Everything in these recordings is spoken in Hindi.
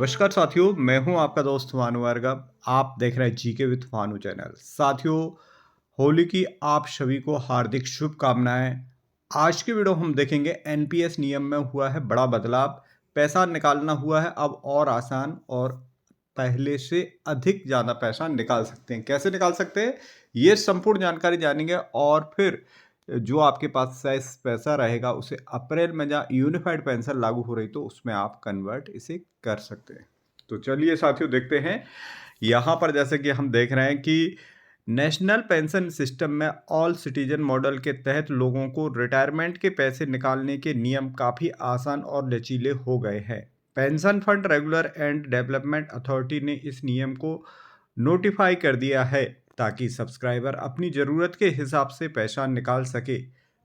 नमस्कार साथियों, मैं हूं आपका दोस्त भानु भार्गव। आप देख रहे हैं जीके विद भानु चैनल। साथियों, होली की आप सभी को हार्दिक शुभकामनाएं। आज की वीडियो हम देखेंगे एनपीएस नियम में हुआ है बड़ा बदलाव। पैसा निकालना हुआ है अब और आसान और पहले से अधिक ज़्यादा पैसा निकाल सकते हैं। कैसे निकाल सकते हैं, ये संपूर्ण जानकारी जानेंगे और फिर जो आपके पास शेष पैसा रहेगा उसे अप्रैल में जहाँ यूनिफाइड पेंशन लागू हो रही तो उसमें आप कन्वर्ट इसे कर सकते हैं। तो चलिए साथियों देखते हैं। यहाँ पर जैसे कि हम देख रहे हैं कि नेशनल पेंशन सिस्टम में ऑल सिटीजन मॉडल के तहत लोगों को रिटायरमेंट के पैसे निकालने के नियम काफ़ी आसान और लचीले हो गए हैं। Pension fund regular and development authority ने इस नियम को नोटिफाई कर दिया है ताकि सब्सक्राइबर अपनी ज़रूरत के हिसाब से पैसा निकाल सके,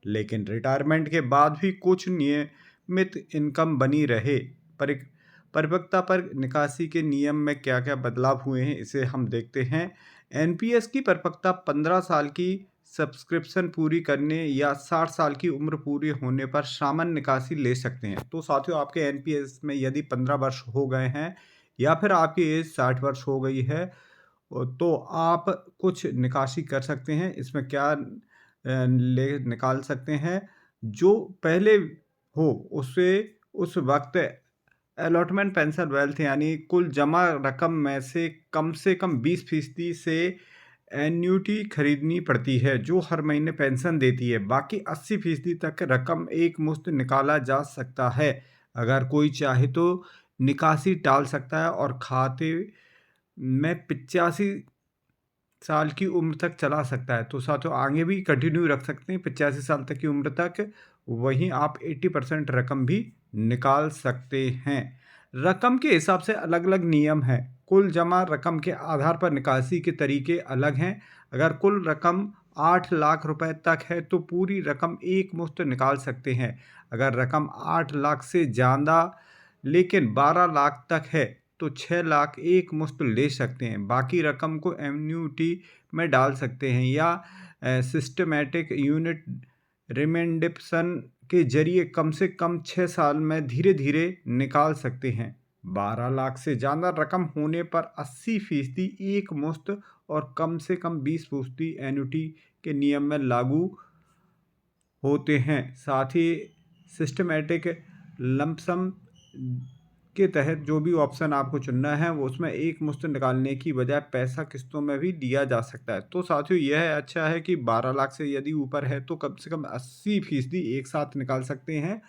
लेकिन रिटायरमेंट के बाद भी कुछ नियमित इनकम बनी रहे। परिपक्वता पर निकासी के नियम में क्या क्या बदलाव हुए हैं इसे हम देखते हैं। एनपीएस की परिपक्वता 15 साल की सब्सक्रिप्शन पूरी करने या 60 साल की उम्र पूरी होने पर सामान्य निकासी ले सकते हैं। तो साथियों, आपके एनपीएस में यदि 15 वर्ष हो गए हैं या फिर आपकी एज 60 वर्ष हो गई है तो आप कुछ निकासी कर सकते हैं। इसमें क्या ले निकाल सकते हैं, जो पहले हो उससे उस वक्त अलॉटमेंट पेंशन वेल्थ यानी कुल जमा रकम में से कम 20% से एन्युटी खरीदनी पड़ती है जो हर महीने पेंशन देती है। बाकी 80% तक रकम एक मुश्त निकाला जा सकता है। अगर कोई चाहे तो निकासी टाल सकता है और खाते में 85 साल की उम्र तक चला सकता है। तो साथियों, आगे भी कंटिन्यू रख सकते हैं 85 साल तक की उम्र तक। वहीं आप 80% रकम भी निकाल सकते हैं। रकम के हिसाब से अलग अलग नियम हैं। कुल जमा रकम के आधार पर निकासी के तरीके अलग हैं। अगर कुल रकम 8 लाख रुपए तक है तो पूरी रकम एक मुश्त निकाल सकते हैं। अगर रकम 8 लाख से ज़्यादा लेकिन 12 लाख तक है तो 6 लाख एक मुश्त ले सकते हैं। बाकी रकम को एन्युटी में डाल सकते हैं या सिस्टमैटिक यूनिट रिमेंडेशन के जरिए कम से कम 6 साल में धीरे धीरे निकाल सकते हैं। 12 लाख से ज़्यादा रकम होने पर 80% एक मुश्त और कम से कम 20% एन्युटी के नियम में लागू होते हैं। साथ ही सिस्टमैटिक लमसम के तहत जो भी ऑप्शन आपको चुनना है वो उसमें एक मुश्त निकालने की बजाय पैसा किस्तों में भी दिया जा सकता है। तो साथियों, यह अच्छा है कि 12 लाख से यदि ऊपर है तो कम से कम 80% एक साथ निकाल सकते हैं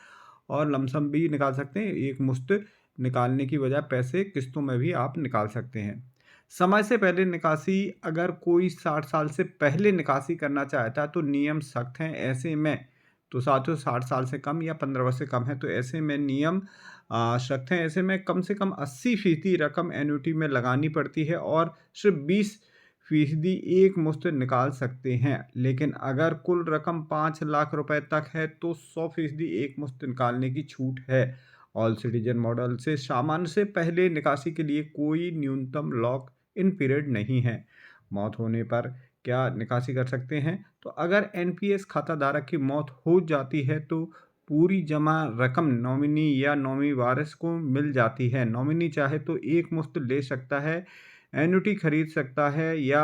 और लमसम भी निकाल सकते हैं। एक मुश्त निकालने की बजाय पैसे किस्तों में भी आप निकाल सकते हैं। समय से पहले निकासी, अगर कोई 60 साल से पहले निकासी करना चाहता है तो नियम सख्त हैं। ऐसे में तो साथियों, 60 साल से कम या 15 वर्ष से कम है तो ऐसे में नियम सख्त हैं। ऐसे में कम से कम 80% रकम एन्युटी में लगानी पड़ती है और सिर्फ 20% एक मुश्त निकाल सकते हैं। लेकिन अगर कुल रकम 5 लाख रुपए तक है तो 100% एक मुश्त निकालने की छूट है। ऑल सिटीजन मॉडल से सामान्य से पहले निकासी के लिए कोई न्यूनतम लॉक इन पीरियड नहीं है। मौत होने पर क्या निकासी कर सकते हैं, तो अगर एनपीएस खाता धारक की मौत हो जाती है तो पूरी जमा रकम नॉमिनी या नॉमी वारिस को मिल जाती है। नॉमिनी चाहे तो एक मुश्त ले सकता है, एन्युटी खरीद सकता है या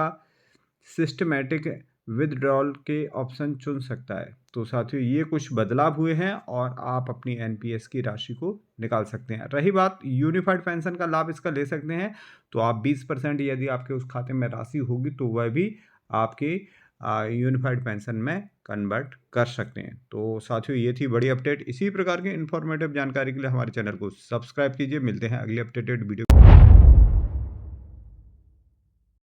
सिस्टमैटिक विथड्रॉल के ऑप्शन चुन सकता है। तो साथियों, ये कुछ बदलाव हुए हैं और आप अपनी एनपीएस की राशि को निकाल सकते हैं। रही बात यूनिफाइड पेंशन का लाभ इसका ले सकते हैं तो आप 20% यदि आपके उस खाते में राशि होगी तो वह भी आपके यूनिफाइड पेंशन में कन्वर्ट कर सकते हैं। तो साथियों, ये थी बड़ी अपडेट। इसी प्रकार के इन्फॉर्मेटिव जानकारी के लिए हमारे चैनल को सब्सक्राइब कीजिए। मिलते हैं अगले अपडेटेड वीडियो।